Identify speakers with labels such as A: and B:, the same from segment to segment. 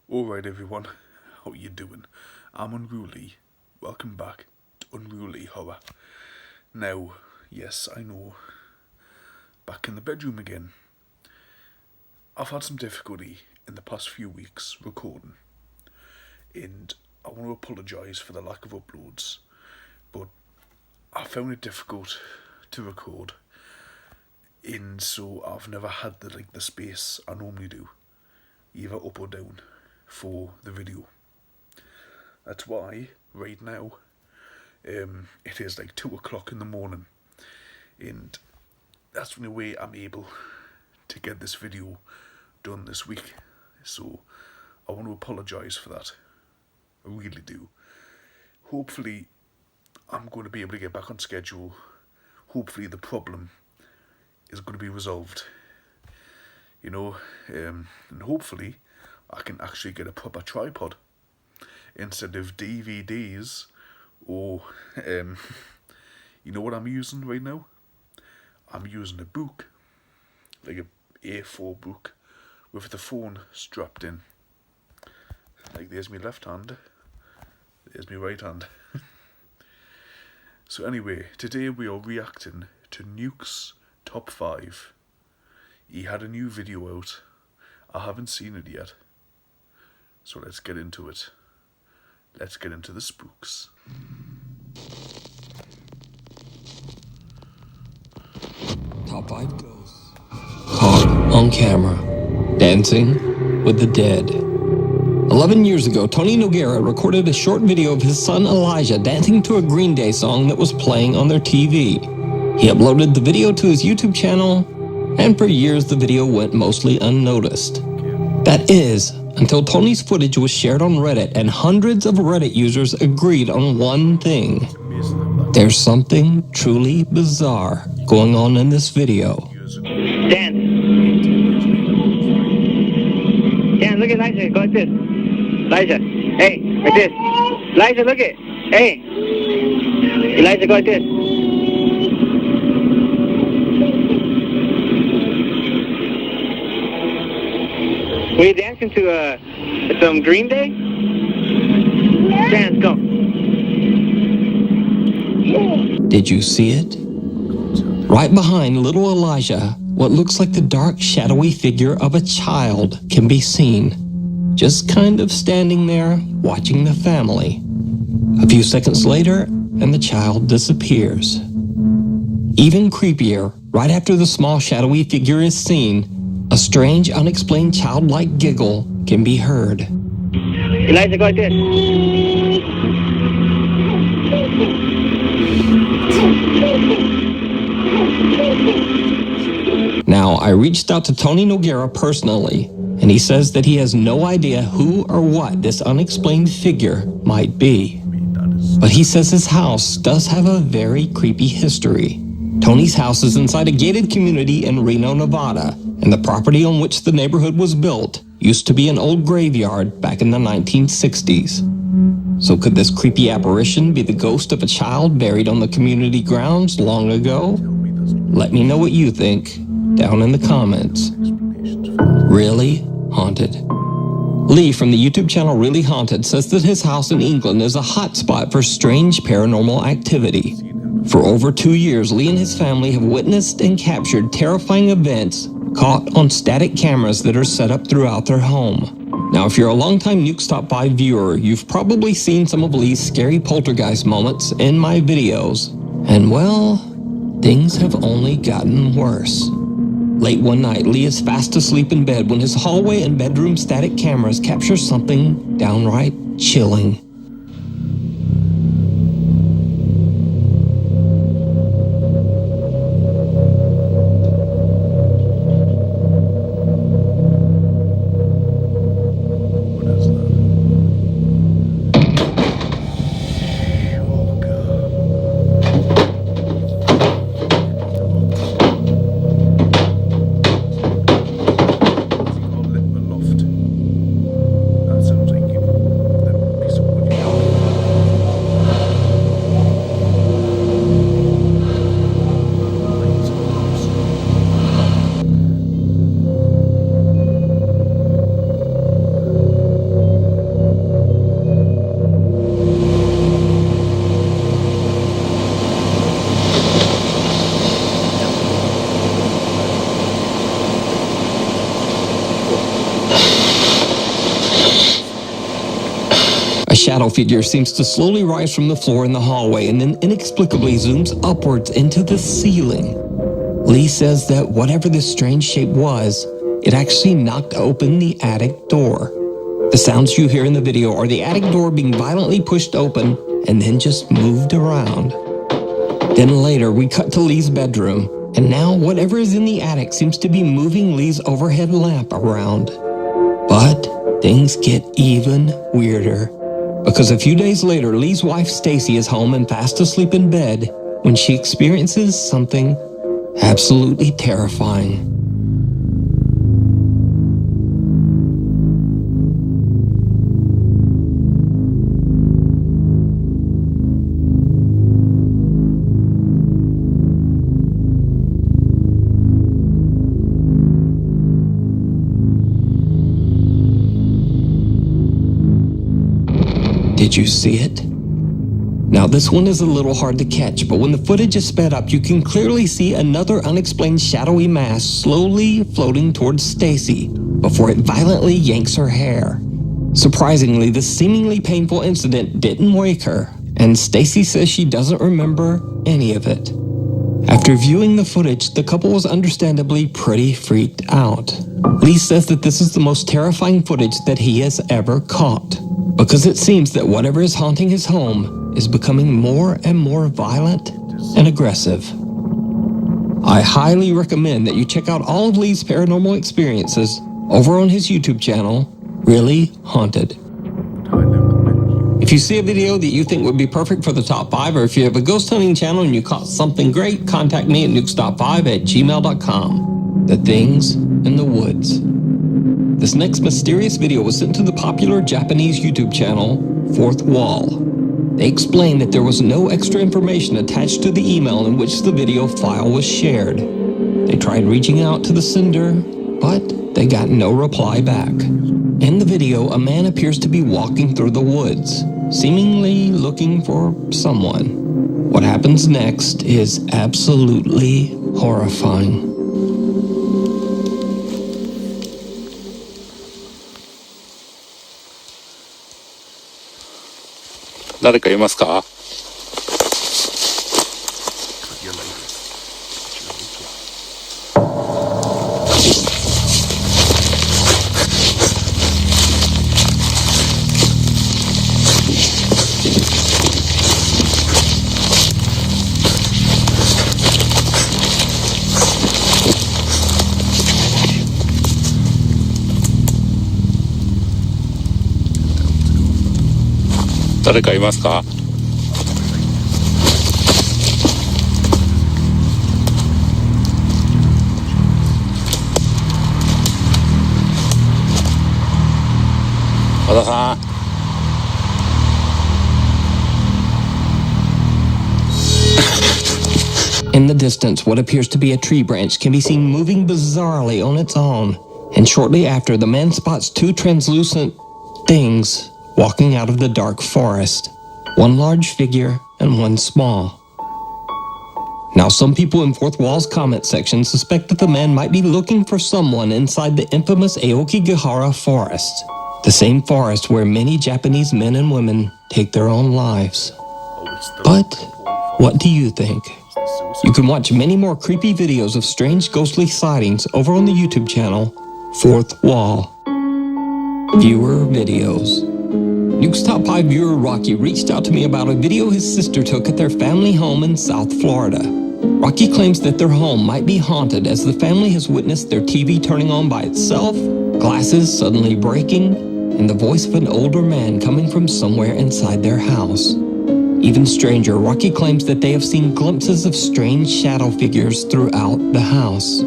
A: Alright everyone, how you doing? I'm Unruly. Welcome back to Unruly Horror. Now, yes, I know, back in the bedroom again. I've had some difficulty in the past few weeks recording, and I want to apologise for the lack of uploads, but I found it difficult to record, and so I've never had the space I normally do, either up or down, for the video. That's why right now it is like 2 o'clock in the morning, and that's the only way I'm able to get this video done this week. So I want to apologise for that. I really do. Hopefully I'm going to be able to get back on schedule. Hopefully the problem is going to be resolved, and hopefully I can actually get a proper tripod instead of DVDs or you know what I'm using right now? I'm using a book, like a A4 book with the phone strapped in. Like, there's my left hand, there's my right hand. So anyway, today we are reacting to Nukes Top 5. He had a new video out. I haven't seen it yet. So let's get into it. Let's get into the spooks.
B: Top 5 ghosts caught on camera dancing with the dead. 11 years ago, Tony Nogueira recorded a short video of his son Elijah dancing to a Green Day song that was playing on their TV. He uploaded the video to his YouTube channel, and for years the video went mostly unnoticed. That is, until Tony's footage was shared on Reddit and hundreds of Reddit users agreed on one thing. There's something truly bizarre going on in this video.
C: Dan, look at Elijah. Go like this. Elijah, hey, like this. Elijah, look it. Hey. Elijah, go like this. Were you dancing to some Green Day? Dance, go.
B: Did you see it? Right behind little Elijah, what looks like the dark, shadowy figure of a child can be seen, just kind of standing there, watching the family. A few seconds later, and the child disappears. Even creepier, right after the small, shadowy figure is seen, a strange, unexplained childlike giggle can be heard.
C: Elijah, go like this.
B: Now, I reached out to Tony Nogueira personally, and he says that he has no idea who or what this unexplained figure might be. But he says his house does have a very creepy history. Tony's house is inside a gated community in Reno, Nevada, and the property on which the neighborhood was built used to be an old graveyard back in the 1960s. So could this creepy apparition be the ghost of a child buried on the community grounds long ago? Let me know what you think down in the comments. Really Haunted. Lee from the YouTube channel Really Haunted says that his house in England is a hotspot for strange paranormal activity. For over 2 years, Lee and his family have witnessed and captured terrifying events caught on static cameras that are set up throughout their home. Now, if you're a longtime Nukes Top 5 viewer, you've probably seen some of Lee's scary poltergeist moments in my videos. And well, things have only gotten worse. Late one night, Lee is fast asleep in bed when his hallway and bedroom static cameras capture something downright chilling.
A: That sounds like, there would be someone
B: shadow figure seems to slowly rise from the floor in the hallway and then inexplicably zooms upwards into the ceiling. Lee says that whatever this strange shape was, it actually knocked open the attic door. The sounds you hear in the video are the attic door being violently pushed open and then just moved around. Then later, we cut to Lee's bedroom, and now whatever is in the attic seems to be moving Lee's overhead lamp around. But things get even weirder, because a few days later, Lee's wife Stacy is home and fast asleep in bed when she experiences something absolutely terrifying. Did you see it? Now this one is a little hard to catch, but when the footage is sped up, you can clearly see another unexplained shadowy mass slowly floating towards Stacy before it violently yanks her hair. Surprisingly, this seemingly painful incident didn't wake her, and Stacy says she doesn't remember any of it. After viewing the footage, the couple was understandably pretty freaked out. Lee says that this is the most terrifying footage that he has ever caught, because it seems that whatever is haunting his home is becoming more and more violent and aggressive. I highly recommend that you check out all of Lee's paranormal experiences over on his YouTube channel, Really Haunted. If you see a video that you think would be perfect for the top 5, or if you have a ghost hunting channel and you caught something great, contact me at nukes.5@gmail.com. The Things in the Woods. This next mysterious video was sent to the popular Japanese YouTube channel, Fourth Wall. They explained that there was no extra information attached to the email in which the video file was shared. They tried reaching out to the sender, but they got no reply back. In the video, a man appears to be walking through the woods, seemingly looking for someone. What happens next is absolutely horrifying.
D: 誰かいますか？誰かいますか？和田さん。
B: In the distance, what appears to be a tree branch can be seen moving bizarrely on its own, and shortly after, the man spots two translucent things walking out of the dark forest, one large figure and one small. Now, some people in Fourth Wall's comment section suspect that the man might be looking for someone inside the infamous Aokigahara forest, the same forest where many Japanese men and women take their own lives. But what do you think? You can watch many more creepy videos of strange ghostly sightings over on the YouTube channel, Fourth Wall. Viewer videos. Nuke's Top 5 viewer Rocky reached out to me about a video his sister took at their family home in South Florida. Rocky claims that their home might be haunted as the family has witnessed their TV turning on by itself, glasses suddenly breaking, and the voice of an older man coming from somewhere inside their house. Even stranger, Rocky claims that they have seen glimpses of strange shadow figures throughout the house.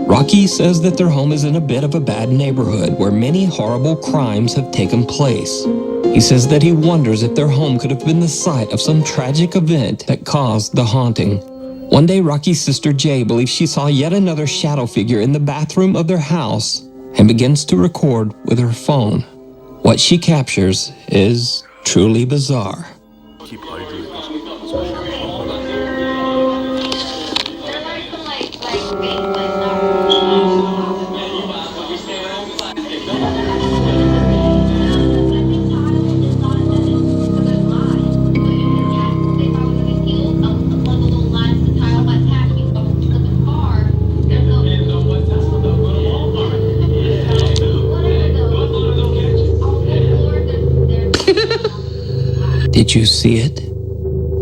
B: Rocky says that their home is in a bit of a bad neighborhood where many horrible crimes have taken place. He says that he wonders if their home could have been the site of some tragic event that caused the haunting. One day, Rocky's sister Jay believes she saw yet another shadow figure in the bathroom of their house and begins to record with her phone. What she captures is truly bizarre.
A: Keep hydrated.
B: Did you see it?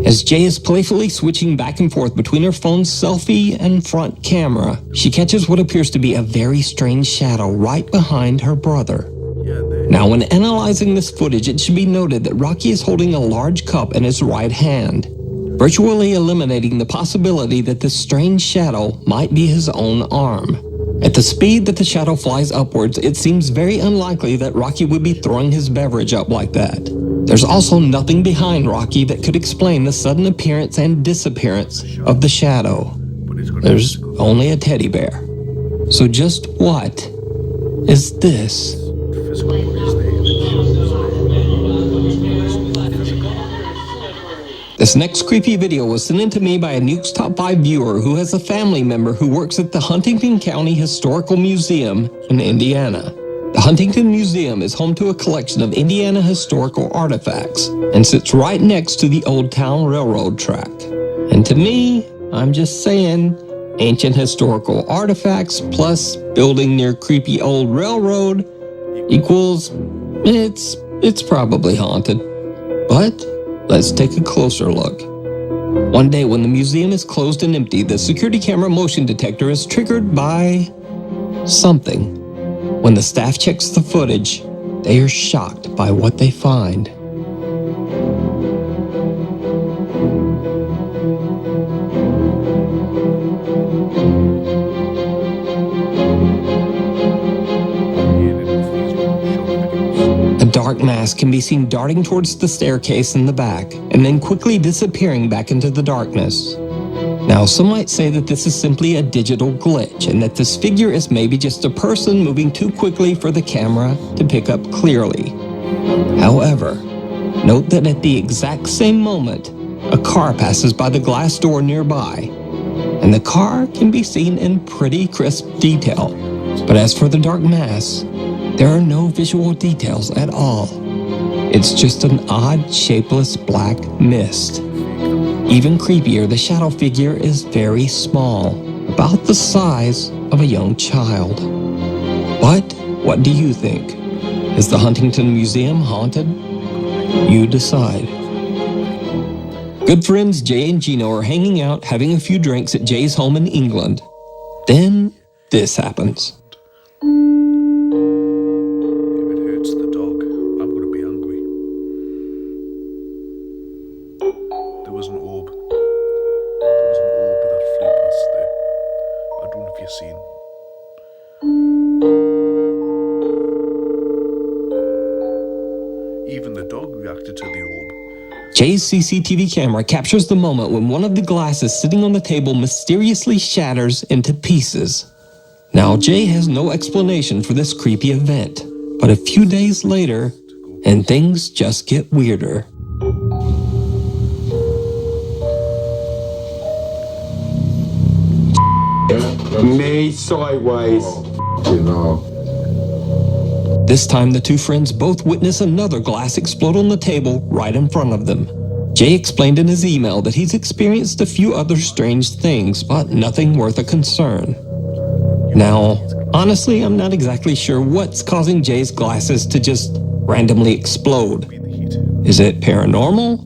B: As Jay is playfully switching back and forth between her phone's selfie and front camera, she catches what appears to be a very strange shadow right behind her brother. Now, when analyzing this footage, it should be noted that Rocky is holding a large cup in his right hand, virtually eliminating the possibility that this strange shadow might be his own arm. At the speed that the shadow flies upwards, it seems very unlikely that Rocky would be throwing his beverage up like that. There's also nothing behind Rocky that could explain the sudden appearance and disappearance of the shadow. There's only a teddy bear. So just what is this? This next creepy video was sent in to me by a Nukes Top 5 viewer who has a family member who works at the Huntington County Historical Museum in Indiana. The Huntington Museum is home to a collection of Indiana historical artifacts and sits right next to the Old Town Railroad track. And to me, I'm just saying, ancient historical artifacts plus building near creepy old railroad equals it's probably haunted. But let's take a closer look. One day when the museum is closed and empty, the security camera motion detector is triggered by something. When the staff checks the footage, they are shocked by what they find. A dark mass can be seen darting towards the staircase in the back, and then quickly disappearing back into the darkness. Now, some might say that this is simply a digital glitch, and that this figure is maybe just a person moving too quickly for the camera to pick up clearly. However, note that at the exact same moment, a car passes by the glass door nearby, and the car can be seen in pretty crisp detail. But as for the dark mass, there are no visual details at all. It's just an odd, shapeless black mist. Even creepier, the shadow figure is very small, about the size of a young child. But what do you think? Is the Huntington Museum haunted? You decide. Good friends Jay and Gino are hanging out, having a few drinks at Jay's home in England. Then this happens.
A: If it hurts the dog, I'm going to be angry. There was an orb. There was an orb that flew past there. I don't know if you've seen. Even the dog reacted to the orb.
B: Jay's CCTV camera captures the moment when one of the glasses sitting on the table mysteriously shatters into pieces. Now, Jay has no explanation for this creepy event, but a few days later, and things just get weirder.
E: Made sideways.
B: This time, the two friends both witness another glass explode on the table right in front of them. Jay explained in his email that he's experienced a few other strange things, but nothing worth a concern. Now, honestly, I'm not exactly sure what's causing Jay's glasses to just randomly explode. Is it paranormal?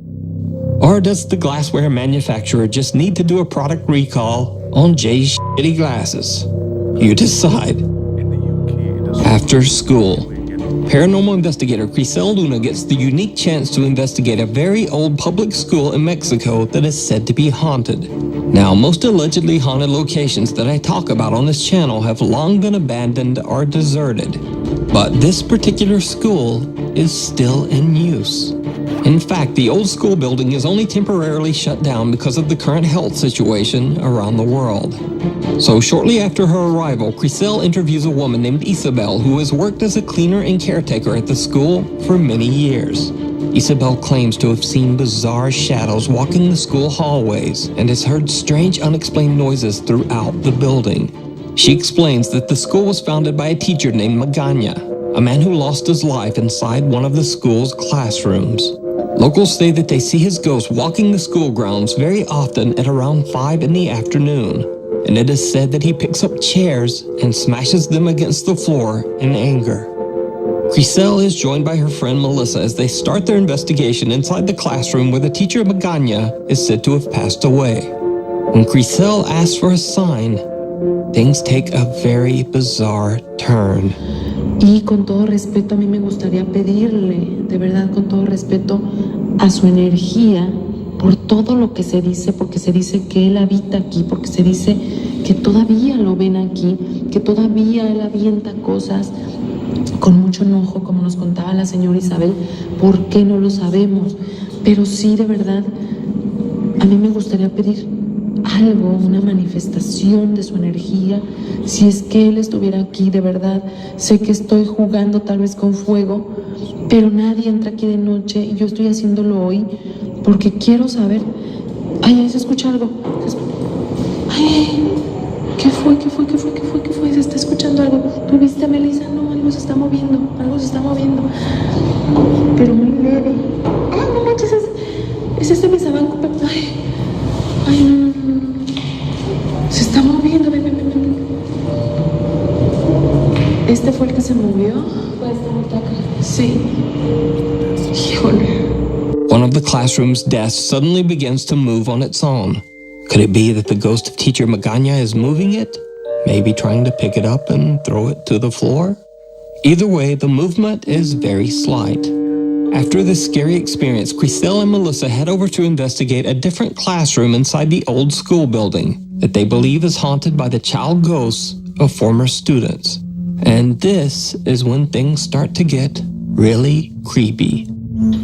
B: Or does the glassware manufacturer just need to do a product recall on Jay's shitty glasses? You decide. After school, paranormal investigator Crisel Luna gets the unique chance to investigate a very old public school in Mexico that is said to be haunted. Now, most allegedly haunted locations that I talk about on this channel have long been abandoned or deserted. But this particular school is still in use. In fact, the old school building is only temporarily shut down because of the current health situation around the world. So shortly after her arrival, Crisel interviews a woman named Isabel who has worked as a cleaner and caretaker at the school for many years. Isabel claims to have seen bizarre shadows walking the school hallways and has heard strange unexplained noises throughout the building. She explains that the school was founded by a teacher named Magana, a man who lost his life inside one of the school's classrooms. Locals say that they see his ghost walking the school grounds very often at around 5 in the afternoon, and it is said that he picks up chairs and smashes them against the floor in anger. Crisel is joined by her friend Melissa as they start their investigation inside the classroom where the teacher Magana is said to have passed away. When Crisel asks for a sign, things take a very bizarre turn.
F: Y con todo respeto, a mí me gustaría pedirle, de verdad, con todo respeto, a su energía, por todo lo que se dice, porque se dice que él habita aquí, porque se dice que todavía lo ven aquí, que todavía él avienta cosas con mucho enojo, como nos contaba la señora Isabel. ¿Por qué? No lo sabemos. Pero sí, de verdad, a mí me gustaría pedir algo, una manifestación de su energía. Si es que él estuviera aquí, de verdad, sé que estoy jugando tal vez con fuego, pero nadie entra aquí de noche y yo estoy haciéndolo hoy porque quiero saber. Ay, ahí se escucha algo. Ay, ¿qué fue? Se está escuchando algo. ¿Tú viste, Melissa? No, algo se está moviendo, pero muy leve. Ay, no manches, es este mesabanco. Ay, no. Se está moviendo, ven. ¿Este fue el que se movió? Fue esta butaca. Sí. Híjole.
B: One of the classroom's desks suddenly begins to move on its own. Could it be that the ghost of teacher Magana is moving it? Maybe trying to pick it up and throw it to the floor? Either way, the movement is very slight. After this scary experience, Crisel and Melissa head over to investigate a different classroom inside the old school building that they believe is haunted by the child ghosts of former students. And this is when things start to get really creepy.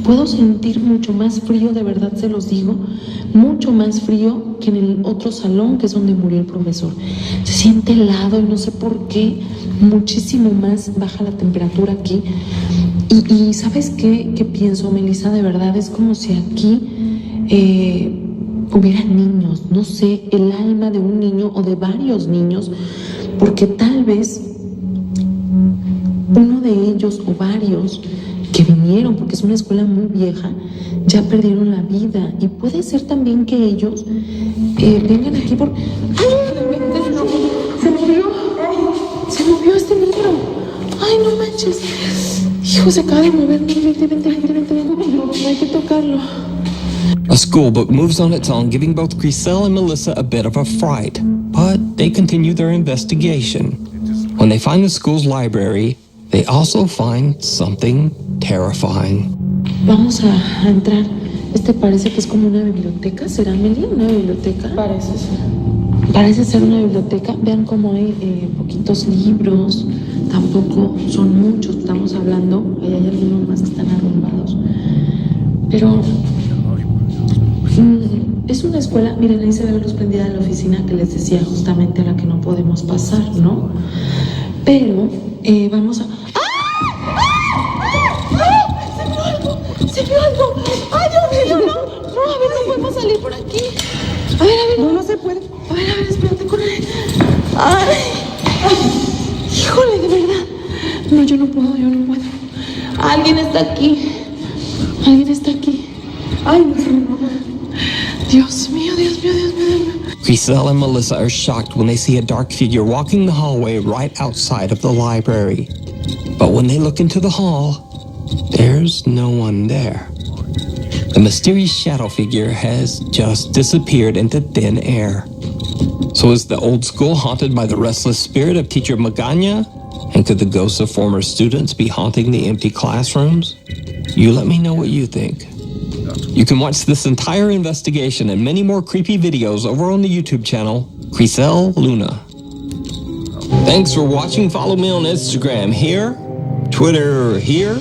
F: Puedo sentir mucho más frío, de verdad se los digo, mucho más frío que en el otro salón, que es donde murió el profesor. Se siente helado y no sé por qué, muchísimo más baja la temperatura aquí. Y ¿sabes qué? ¿Qué pienso, Melissa? De verdad es como si aquí hubiera niños, no sé, el alma de un niño o de varios niños, porque tal vez uno de ellos o varios que vinieron, porque es una escuela muy vieja, ya perdieron la vida. Y puede ser también que ellos vengan aquí por... ¡Ay! Se movió este libro. ¡Ay, no manches! Hijo, se acaba de mover. Vente. Hay que tocarlo.
B: A school book moves on its own, giving both Crisel and Melissa a bit of a fright. But they continue their investigation. When they find the school's library, they also find something terrifying.
F: Vamos a entrar. Este parece que es como una biblioteca. ¿Será, Meli? ¿Una biblioteca? Parece ser una biblioteca. Vean cómo hay poquitos libros. Tampoco son muchos, estamos hablando. Ahí hay algunos más que están arrumbados. Pero es una escuela. Miren, ahí se ve la luz prendida de la oficina que les decía, justamente a la que no podemos pasar, ¿no? Pero vamos a... ¡Se vio algo! ¡Ay, Dios mío! No, a ver, no podemos salir por aquí. A ver. No se puede. A ver, espérate, corre. ¡Ay! Híjole, de verdad. No, yo no puedo. Alguien está aquí. Ay, no sé. Dios mío.
B: Crisel and Melissa are shocked when they see a dark figure walking the hallway right outside of the library. But when they look into the hall, there's no one there. The mysterious shadow figure has just disappeared into thin air. So is the old school haunted by the restless spirit of teacher Magana? And could the ghosts of former students be haunting the empty classrooms? You let me know what you think. You can watch this entire investigation and many more creepy videos over on the YouTube channel, Crisel Luna. Thanks for watching. Follow me on Instagram here, Twitter here,